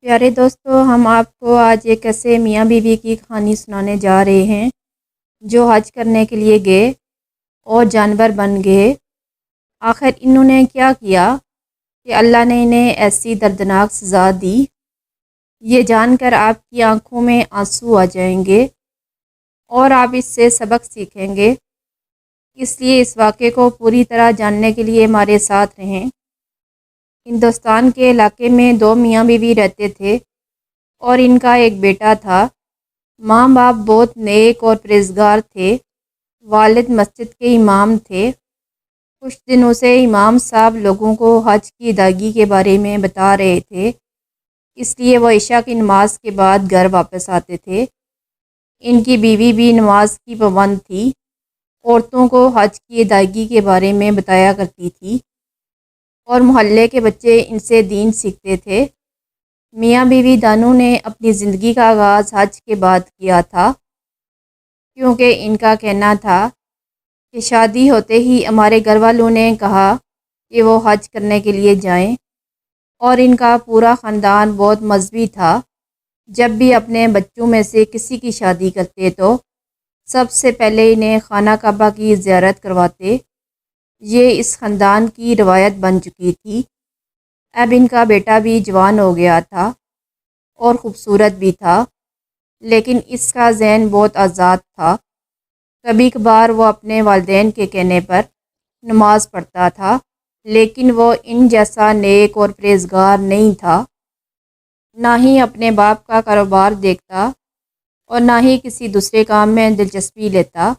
پیارے دوستو، ہم آپ کو آج ایک ایسے میاں بیوی کی کہانی سنانے جا رہے ہیں جو حج کرنے کے لیے گئے اور جانور بن گئے۔ آخر انہوں نے کیا کیا کہ اللہ نے انہیں ایسی دردناک سزا دی؟ یہ جان کر آپ کی آنکھوں میں آنسو آ جائیں گے اور آپ اس سے سبق سیکھیں گے۔ اس لیے اس واقعے کو پوری طرح جاننے کے لیے ہمارے ساتھ رہیں۔ ہندوستان کے علاقے میں دو میاں بیوی رہتے تھے اور ان کا ایک بیٹا تھا۔ ماں باپ بہت نیک اور پرہیزگار تھے۔ والد مسجد کے امام تھے۔ کچھ دنوں سے امام صاحب لوگوں کو حج کی ادائیگی کے بارے میں بتا رہے تھے، اس لیے وہ عشاء کی نماز کے بعد گھر واپس آتے تھے۔ ان کی بیوی بھی نماز کی پابند تھی، عورتوں کو حج کی ادائیگی کے بارے میں بتایا کرتی تھی اور محلے کے بچے ان سے دین سیکھتے تھے۔ میاں بیوی دونوں نے اپنی زندگی کا آغاز حج کے بعد کیا تھا، کیونکہ ان کا کہنا تھا کہ شادی ہوتے ہی ہمارے گھر والوں نے کہا کہ وہ حج کرنے کے لیے جائیں، اور ان کا پورا خاندان بہت مذہبی تھا۔ جب بھی اپنے بچوں میں سے کسی کی شادی کرتے تو سب سے پہلے انہیں خانہ کعبہ کی زیارت کرواتے۔ یہ اس خاندان کی روایت بن چکی تھی۔ اب ان کا بیٹا بھی جوان ہو گیا تھا اور خوبصورت بھی تھا، لیکن اس کا ذہن بہت آزاد تھا۔ کبھی کبھار وہ اپنے والدین کے کہنے پر نماز پڑھتا تھا، لیکن وہ ان جیسا نیک اور پرہیزگار نہیں تھا۔ نہ ہی اپنے باپ کا کاروبار دیکھتا اور نہ ہی کسی دوسرے کام میں دلچسپی لیتا،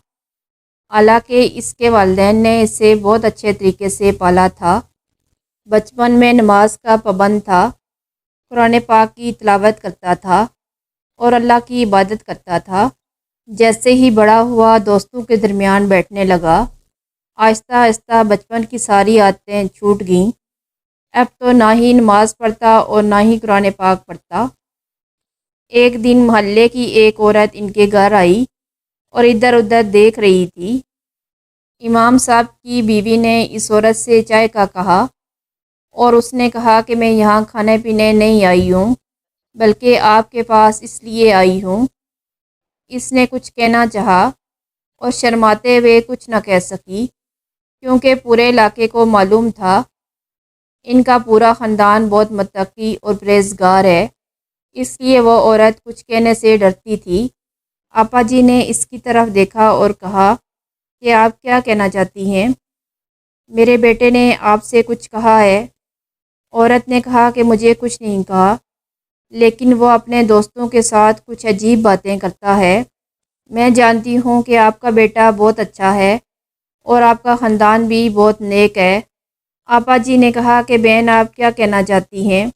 حالانکہ اس کے والدین نے اسے بہت اچھے طریقے سے پالا تھا۔ بچپن میں نماز کا پابند تھا، قرآن پاک کی تلاوت کرتا تھا اور اللہ کی عبادت کرتا تھا۔ جیسے ہی بڑا ہوا دوستوں کے درمیان بیٹھنے لگا، آہستہ آہستہ بچپن کی ساری عادتیں چھوٹ گئیں۔ اب تو نہ ہی نماز پڑھتا اور نہ ہی قرآن پاک پڑھتا۔ ایک دن محلے کی ایک عورت ان کے گھر آئی اور ادھر ادھر دیکھ رہی تھی۔ امام صاحب کی بیوی نے اس عورت سے چائے کا کہا اور اس نے کہا کہ میں یہاں کھانے پینے نہیں آئی ہوں، بلکہ آپ کے پاس اس لیے آئی ہوں۔ اس نے کچھ کہنا چاہا اور شرماتے ہوئے کچھ نہ کہہ سکی، کیونکہ پورے علاقے کو معلوم تھا ان کا پورا خاندان بہت متقی اور پرہیزگار ہے، اس لیے وہ عورت کچھ کہنے سے ڈرتی تھی۔ آپا جی نے اس کی طرف دیکھا اور کہا کہ آپ کیا کہنا چاہتی ہیں؟ میرے بیٹے نے آپ سے کچھ کہا ہے؟ عورت نے کہا کہ مجھے کچھ نہیں کہا، لیکن وہ اپنے دوستوں کے ساتھ کچھ عجیب باتیں کرتا ہے۔ میں جانتی ہوں کہ آپ کا بیٹا بہت اچھا ہے اور آپ کا خاندان بھی بہت نیک ہے۔ آپا جی نے کہا کہ بہن آپ کیا کہنا چاہتی ہیں؟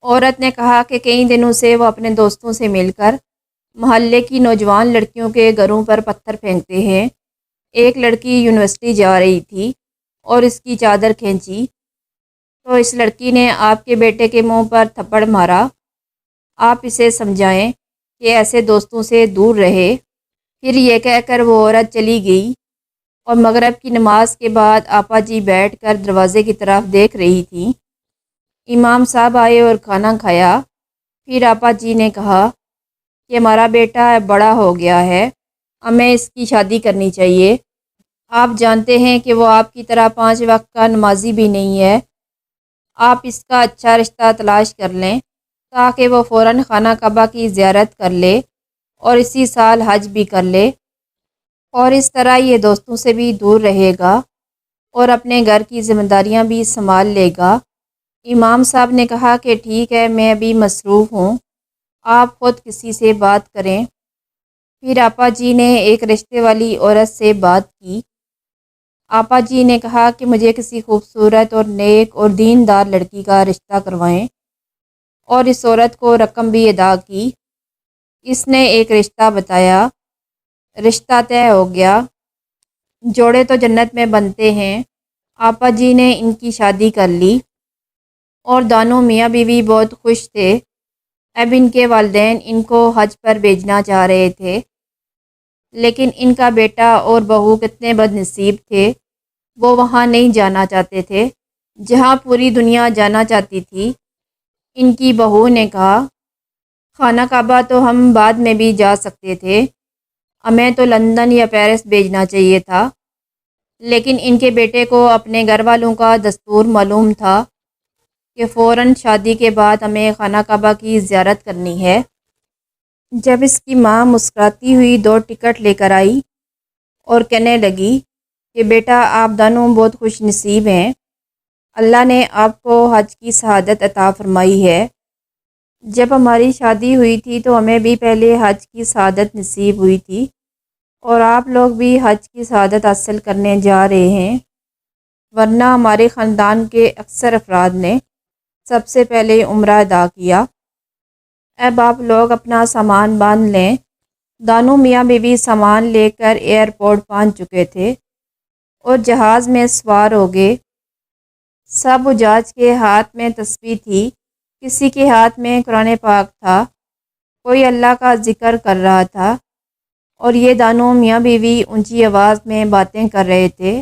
عورت نے کہا کہ کئی دنوں سے وہ اپنے دوستوں سے مل کر محلے کی نوجوان لڑکیوں کے گھروں پر پتھر پھینکتے ہیں۔ ایک لڑکی یونیورسٹی جا رہی تھی اور اس کی چادر کھینچی تو اس لڑکی نے آپ کے بیٹے کے منہ پر تھپڑ مارا۔ آپ اسے سمجھائیں کہ ایسے دوستوں سے دور رہے۔ پھر یہ کہہ کر وہ عورت چلی گئی اور مغرب کی نماز کے بعد آپا جی بیٹھ کر دروازے کی طرف دیکھ رہی تھیں۔ امام صاحب آئے اور کھانا کھایا۔ پھر آپا جی نے کہا کہ ہمارا بیٹا بڑا ہو گیا ہے، ہمیں اس کی شادی کرنی چاہیے۔ آپ جانتے ہیں کہ وہ آپ کی طرح 5 وقت کا نمازی بھی نہیں ہے۔ آپ اس کا اچھا رشتہ تلاش کر لیں تاکہ وہ فوراً خانہ کعبہ کی زیارت کر لے اور اسی سال حج بھی کر لے، اور اس طرح یہ دوستوں سے بھی دور رہے گا اور اپنے گھر کی ذمہ داریاں بھی سنبھال لے گا۔ امام صاحب نے کہا کہ ٹھیک ہے، میں ابھی مصروف ہوں، آپ خود کسی سے بات کریں۔ پھر آپا جی نے ایک رشتے والی عورت سے بات کی۔ آپا جی نے کہا کہ مجھے کسی خوبصورت اور نیک اور دیندار لڑکی کا رشتہ کروائیں، اور اس عورت کو رقم بھی ادا کی۔ اس نے ایک رشتہ بتایا، رشتہ طے ہو گیا۔ جوڑے تو جنت میں بنتے ہیں۔ آپا جی نے ان کی شادی کر لی اور دونوں میاں بیوی بہت خوش تھے۔ اب ان کے والدین ان کو حج پر بھیجنا چاہ رہے تھے، لیکن ان کا بیٹا اور بہو کتنے بد نصیب تھے، وہ وہاں نہیں جانا چاہتے تھے جہاں پوری دنیا جانا چاہتی تھی۔ ان کی بہو نے کہا خانہ کعبہ تو ہم بعد میں بھی جا سکتے تھے، ہمیں تو لندن یا پیرس بھیجنا چاہیے تھا، لیکن ان کے بیٹے کو اپنے گھر والوں کا دستور معلوم تھا کہ فوراً شادی کے بعد ہمیں خانہ کعبہ کی زیارت کرنی ہے۔ جب اس کی ماں مسکراتی ہوئی 2 ٹکٹ لے کر آئی اور کہنے لگی کہ بیٹا آپ دونوں بہت خوش نصیب ہیں، اللہ نے آپ کو حج کی سعادت عطا فرمائی ہے۔ جب ہماری شادی ہوئی تھی تو ہمیں بھی پہلے حج کی سعادت نصیب ہوئی تھی، اور آپ لوگ بھی حج کی سعادت حاصل کرنے جا رہے ہیں، ورنہ ہمارے خاندان کے اکثر افراد نے سب سے پہلے عمرہ ادا کیا۔ اب آپ لوگ اپنا سامان باندھ لیں۔ دونوں میاں بیوی سامان لے کر ایئرپورٹ پہنچ چکے تھے اور جہاز میں سوار ہو گئے۔ سب حجاج کے ہاتھ میں تسبیح تھی، کسی کے ہاتھ میں قرآن پاک تھا، کوئی اللہ کا ذکر کر رہا تھا، اور یہ دونوں میاں بیوی اونچی آواز میں باتیں کر رہے تھے۔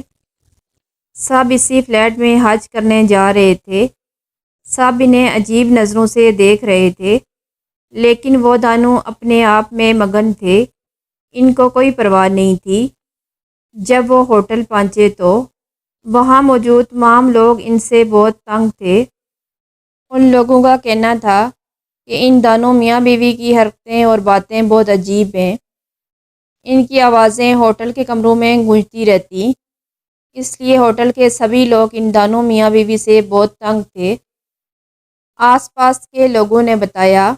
سب اسی فلیٹ میں حج کرنے جا رہے تھے۔ سب انہیں عجیب نظروں سے دیکھ رہے تھے، لیکن وہ دونوں اپنے آپ میں مگن تھے، ان کو کوئی پرواہ نہیں تھی۔ جب وہ ہوٹل پہنچے تو وہاں موجود تمام لوگ ان سے بہت تنگ تھے۔ ان لوگوں کا کہنا تھا کہ ان دونوں میاں بیوی کی حرکتیں اور باتیں بہت عجیب ہیں، ان کی آوازیں ہوٹل کے کمروں میں گونجتی رہتی، اس لیے ہوٹل کے سبھی لوگ ان دونوں میاں بیوی سے بہت تنگ تھے۔ آس پاس کے لوگوں نے بتایا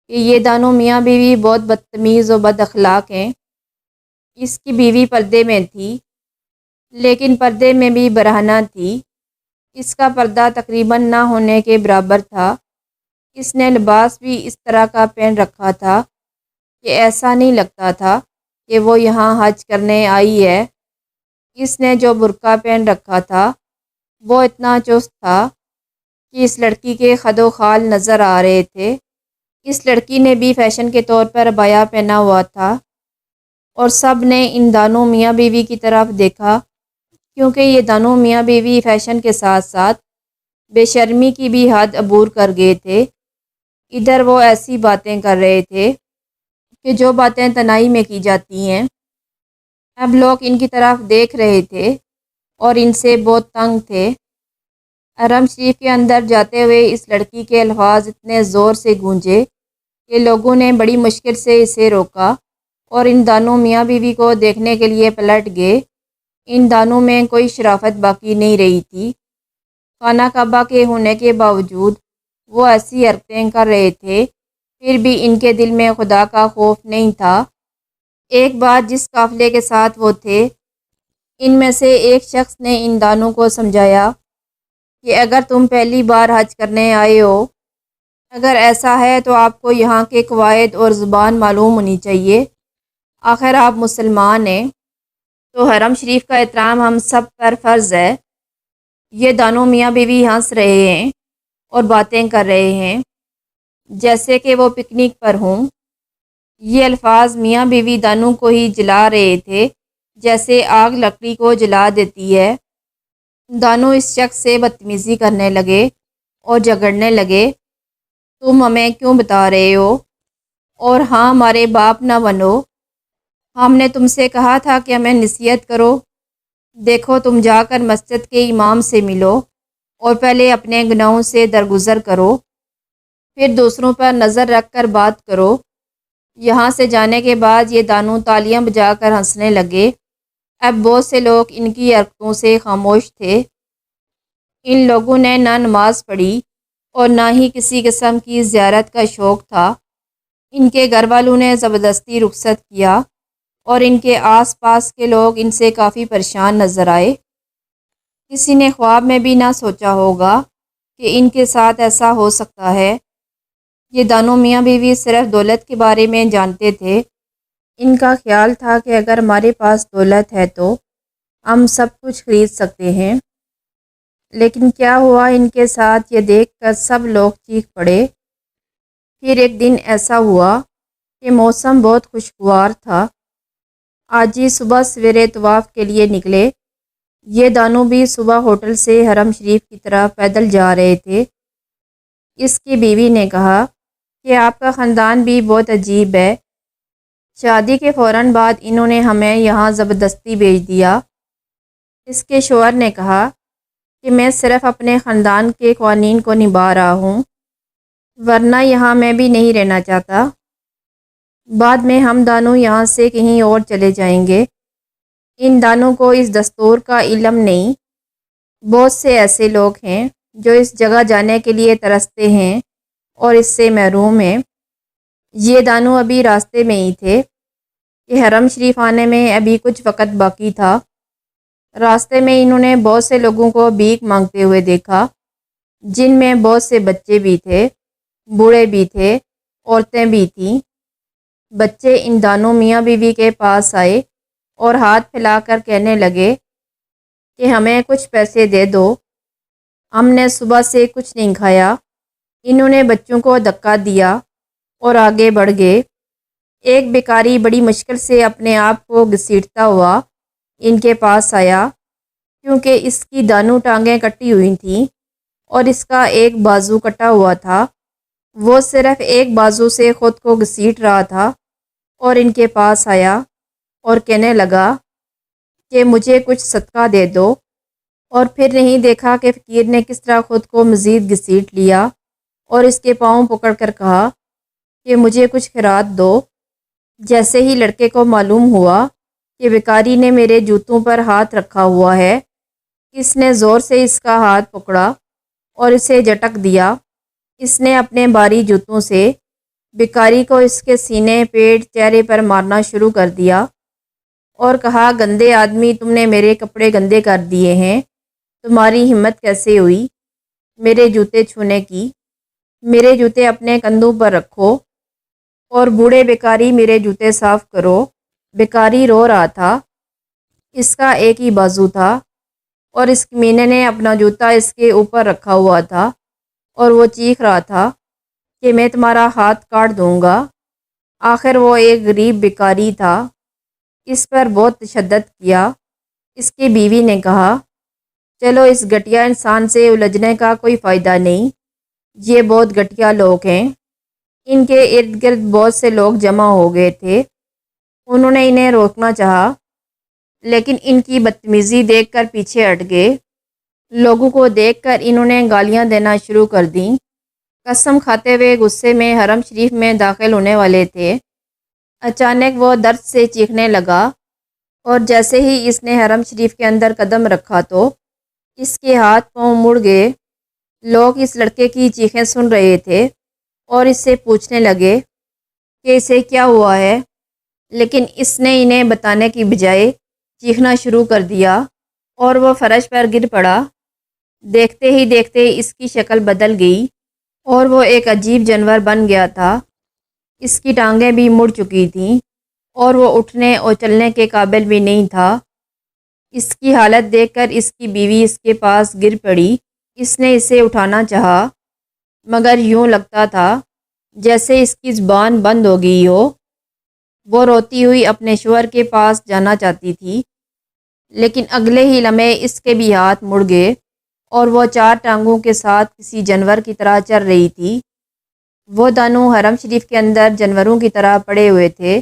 کہ یہ دونوں میاں بیوی بہت بدتمیز و بد اخلاق ہیں۔ اس کی بیوی پردے میں تھی، لیکن پردے میں بھی برہنہ تھی، اس کا پردہ تقریباً نہ ہونے کے برابر تھا۔ اس نے لباس بھی اس طرح کا پہن رکھا تھا کہ ایسا نہیں لگتا تھا کہ وہ یہاں حج کرنے آئی ہے۔ اس نے جو برقع پہن رکھا تھا وہ اتنا چست تھا کہ اس لڑکی کے خد و خال نظر آ رہے تھے۔ اس لڑکی نے بھی فیشن کے طور پر عبایا پہنا ہوا تھا، اور سب نے ان دونوں میاں بیوی کی طرف دیکھا، کیونکہ یہ دونوں میاں بیوی فیشن کے ساتھ ساتھ بے شرمی کی بھی حد عبور کر گئے تھے۔ ادھر وہ ایسی باتیں کر رہے تھے کہ جو باتیں تنہائی میں کی جاتی ہیں۔ اب لوگ ان کی طرف دیکھ رہے تھے اور ان سے بہت تنگ تھے۔ حرم شریف کے اندر جاتے ہوئے اس لڑکی کے الفاظ اتنے زور سے گونجے کہ لوگوں نے بڑی مشکل سے اسے روکا اور ان دونوں میاں بیوی کو دیکھنے کے لیے پلٹ گئے۔ ان دونوں میں کوئی شرافت باقی نہیں رہی تھی۔ خانہ کعبہ کے ہونے کے باوجود وہ ایسی حرکتیں کر رہے تھے، پھر بھی ان کے دل میں خدا کا خوف نہیں تھا۔ ایک بار جس قافلے کے ساتھ وہ تھے، ان میں سے ایک شخص نے ان دونوں کو سمجھایا کہ اگر تم پہلی بار حج کرنے آئے ہو، اگر ایسا ہے تو آپ کو یہاں کے قواعد اور زبان معلوم ہونی چاہیے، آخر آپ مسلمان ہیں، تو حرم شریف کا احترام ہم سب پر فرض ہے۔ یہ دونوں میاں بیوی ہنس رہے ہیں اور باتیں کر رہے ہیں جیسے کہ وہ پکنک پر ہوں۔ یہ الفاظ میاں بیوی دونوں کو ہی جلا رہے تھے، جیسے آگ لکڑی کو جلا دیتی ہے۔ دونوں اس شخص سے بدتمیزی کرنے لگے اور جھگڑنے لگے، تم ہمیں کیوں بتا رہے ہو؟ اور ہاں، ہمارے باپ نہ بنو، ہم نے تم سے کہا تھا کہ ہمیں نصیحت کرو۔ دیکھو، تم جا کر مسجد کے امام سے ملو اور پہلے اپنے گناہوں سے درگزر کرو، پھر دوسروں پر نظر رکھ کر بات کرو۔ یہاں سے جانے کے بعد یہ دونوں تالیاں بجا کر ہنسنے لگے۔ اب بہت سے لوگ ان کی حرکتوں سے خاموش تھے۔ ان لوگوں نے نہ نماز پڑھی اور نہ ہی کسی قسم کی زیارت کا شوق تھا۔ ان کے گھر والوں نے زبردستی رخصت کیا اور ان کے آس پاس کے لوگ ان سے کافی پریشان نظر آئے۔ کسی نے خواب میں بھی نہ سوچا ہوگا کہ ان کے ساتھ ایسا ہو سکتا ہے۔ یہ دونوں میاں بیوی صرف دولت کے بارے میں جانتے تھے۔ ان کا خیال تھا کہ اگر ہمارے پاس دولت ہے تو ہم سب کچھ خرید سکتے ہیں، لیکن کیا ہوا ان کے ساتھ یہ دیکھ کر سب لوگ چیخ پڑے۔ پھر ایک دن ایسا ہوا کہ موسم بہت خوشگوار تھا۔ آج ہی صبح سویرے طواف کے لیے نکلے۔ یہ دونوں بھی صبح ہوٹل سے حرم شریف کی طرف پیدل جا رہے تھے۔ اس کی بیوی نے کہا کہ آپ کا خاندان بھی بہت عجیب ہے، شادی کے فوراً بعد انہوں نے ہمیں یہاں زبردستی بھیج دیا۔ اس کے شوہر نے کہا کہ میں صرف اپنے خاندان کے قوانین کو نبھا رہا ہوں، ورنہ یہاں میں بھی نہیں رہنا چاہتا۔ بعد میں ہم دونوں یہاں سے کہیں اور چلے جائیں گے۔ ان دونوں کو اس دستور کا علم نہیں۔ بہت سے ایسے لوگ ہیں جو اس جگہ جانے کے لیے ترستے ہیں اور اس سے محروم ہیں۔ یہ دونوں ابھی راستے میں ہی تھے کہ حرم شریف آنے میں ابھی کچھ وقت باقی تھا۔ راستے میں انہوں نے بہت سے لوگوں کو بھیک مانگتے ہوئے دیکھا، جن میں بہت سے بچے بھی تھے، بوڑھے بھی تھے، عورتیں بھی تھیں۔ بچے ان دونوں میاں بیوی کے پاس آئے اور ہاتھ پھیلا کر کہنے لگے کہ ہمیں کچھ پیسے دے دو، ہم نے صبح سے کچھ نہیں کھایا۔ انہوں نے بچوں کو دھکا دیا اور آگے بڑھ گئے۔ ایک بیکاری بڑی مشکل سے اپنے آپ کو گھسیٹتا ہوا ان کے پاس آیا، کیونکہ اس کی دونوں ٹانگیں کٹی ہوئی تھیں اور اس کا ایک بازو کٹا ہوا تھا۔ وہ صرف ایک بازو سے خود کو گھسیٹ رہا تھا اور ان کے پاس آیا اور کہنے لگا کہ مجھے کچھ صدقہ دے دو، اور پھر نہیں دیکھا کہ فقیر نے کس طرح خود کو مزید گھسیٹ لیا اور اس کے پاؤں پکڑ کر کہا کہ مجھے کچھ خیرات دو۔ جیسے ہی لڑکے کو معلوم ہوا کہ بیکاری نے میرے جوتوں پر ہاتھ رکھا ہوا ہے، اس نے زور سے اس کا ہاتھ پکڑا اور اسے جھٹک دیا۔ اس نے اپنے بھاری جوتوں سے بیکاری کو اس کے سینے، پیٹ، چہرے پر مارنا شروع کر دیا اور کہا، گندے آدمی، تم نے میرے کپڑے گندے کر دیے ہیں، تمہاری ہمت کیسے ہوئی میرے جوتے چھونے کی؟ میرے جوتے اپنے کندھوں پر رکھو اور بوڑھے بیکاری میرے جوتے صاف کرو۔ بیکاری رو رہا تھا، اس کا ایک ہی بازو تھا اور اس کمینے نے اپنا جوتا اس کے اوپر رکھا ہوا تھا اور وہ چیخ رہا تھا کہ میں تمہارا ہاتھ کاٹ دوں گا۔ آخر وہ ایک غریب بیکاری تھا، اس پر بہت تشدد کیا۔ اس کی بیوی نے کہا، چلو اس گھٹیا انسان سے الجھنے کا کوئی فائدہ نہیں، یہ بہت گھٹیا لوگ ہیں۔ ان کے ارد گرد بہت سے لوگ جمع ہو گئے تھے۔ انہوں نے انہیں روکنا چاہا، لیکن ان کی بدتمیزی دیکھ کر پیچھے ہٹ گئے۔ لوگوں کو دیکھ کر انہوں نے گالیاں دینا شروع کر دیں۔ قسم کھاتے ہوئے غصے میں حرم شریف میں داخل ہونے والے تھے، اچانک وہ درد سے چیخنے لگا، اور جیسے ہی اس نے حرم شریف کے اندر قدم رکھا تو اس کے ہاتھ پاؤں مڑ گئے۔ لوگ اس لڑکے کی چیخیں سن رہے تھے اور اس سے پوچھنے لگے کہ اسے کیا ہوا ہے، لیکن اس نے انہیں بتانے کی بجائے چیخنا شروع کر دیا اور وہ فرش پر گر پڑا۔ دیکھتے ہی دیکھتے اس کی شکل بدل گئی اور وہ ایک عجیب جانور بن گیا تھا۔ اس کی ٹانگیں بھی مڑ چکی تھیں اور وہ اٹھنے اور چلنے کے قابل بھی نہیں تھا۔ اس کی حالت دیکھ کر اس کی بیوی اس کے پاس گر پڑی۔ اس نے اسے اٹھانا چاہا، مگر یوں لگتا تھا جیسے اس کی زبان بند ہو گئی ہو۔ وہ روتی ہوئی اپنے شوہر کے پاس جانا چاہتی تھی، لیکن اگلے ہی لمحے اس کے بھی ہاتھ مڑ گئے اور وہ چار ٹانگوں کے ساتھ کسی جانور کی طرح چل رہی تھی۔ وہ دونوں حرم شریف کے اندر جانوروں کی طرح پڑے ہوئے تھے۔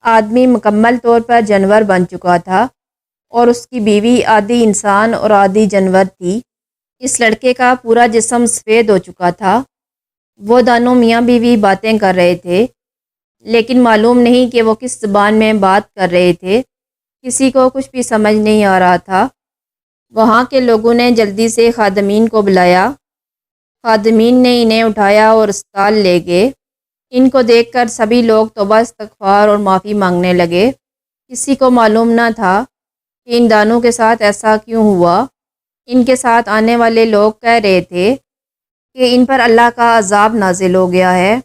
آدمی مکمل طور پر جانور بن چکا تھا اور اس کی بیوی آدھی انسان اور آدھی جانور تھی۔ اس لڑکے کا پورا جسم سفید ہو چکا تھا۔ وہ دونوں میاں بیوی باتیں کر رہے تھے، لیکن معلوم نہیں کہ وہ کس زبان میں بات کر رہے تھے۔ کسی کو کچھ بھی سمجھ نہیں آ رہا تھا۔ وہاں کے لوگوں نے جلدی سے خادمین کو بلایا۔ خادمین نے انہیں اٹھایا اور اسپتال لے گئے۔ ان کو دیکھ کر سبھی لوگ توبہ استغفار اور معافی مانگنے لگے۔ کسی کو معلوم نہ تھا کہ ان دونوں کے ساتھ ایسا کیوں ہوا۔ ان کے ساتھ آنے والے لوگ کہہ رہے تھے کہ ان پر اللہ کا عذاب نازل ہو گیا ہے۔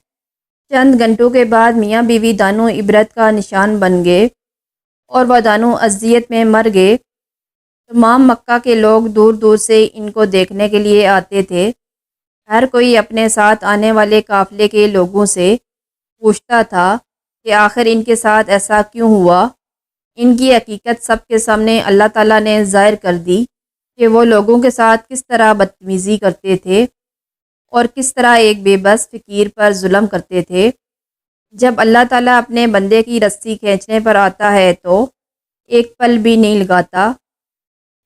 چند گھنٹوں کے بعد میاں بیوی دونوں عبرت کا نشان بن گئے اور وہ دونوں اذیت میں مر گئے۔ تمام مکہ کے لوگ دور دور سے ان کو دیکھنے کے لیے آتے تھے۔ ہر کوئی اپنے ساتھ آنے والے قافلے کے لوگوں سے پوچھتا تھا کہ آخر ان کے ساتھ ایسا کیوں ہوا۔ ان کی حقیقت سب کے سامنے اللہ تعالیٰ نے ظاہر کر دی کہ وہ لوگوں کے ساتھ کس طرح بدتمیزی کرتے تھے۔ اور کس طرح ایک بے بس فقیر پر ظلم کرتے تھے۔ جب اللہ تعالیٰ اپنے بندے کی رسی کھینچنے پر آتا ہے تو ایک پل بھی نہیں لگاتا۔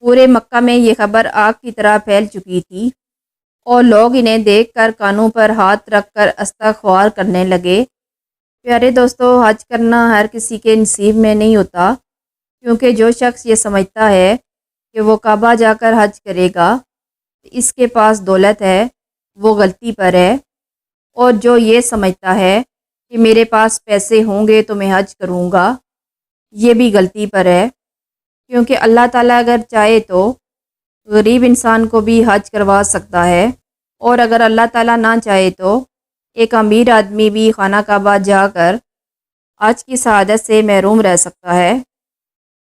پورے مکہ میں یہ خبر آگ کی طرح پھیل چکی تھی اور لوگ انہیں دیکھ کر کانوں پر ہاتھ رکھ کر استغفار کرنے لگے۔ پیارے دوستو، حج کرنا ہر کسی کے نصیب میں نہیں ہوتا، کیونکہ جو شخص یہ سمجھتا ہے کہ وہ کعبہ جا کر حج کرے گا، اس کے پاس دولت ہے، وہ غلطی پر ہے۔ اور جو یہ سمجھتا ہے کہ میرے پاس پیسے ہوں گے تو میں حج کروں گا، یہ بھی غلطی پر ہے، کیونکہ اللہ تعالیٰ اگر چاہے تو غریب انسان کو بھی حج کروا سکتا ہے، اور اگر اللہ تعالیٰ نہ چاہے تو ایک امیر آدمی بھی خانہ کعبہ جا کر حج کی سعادت سے محروم رہ سکتا ہے۔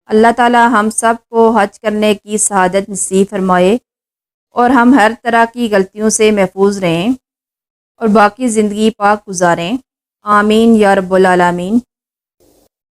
اللہ تعالیٰ ہم سب کو حج کرنے کی سعادت نصیب فرمائے اور ہم ہر طرح کی غلطیوں سے محفوظ رہیں اور باقی زندگی پاک گزاریں۔ آمین یا رب العالمین۔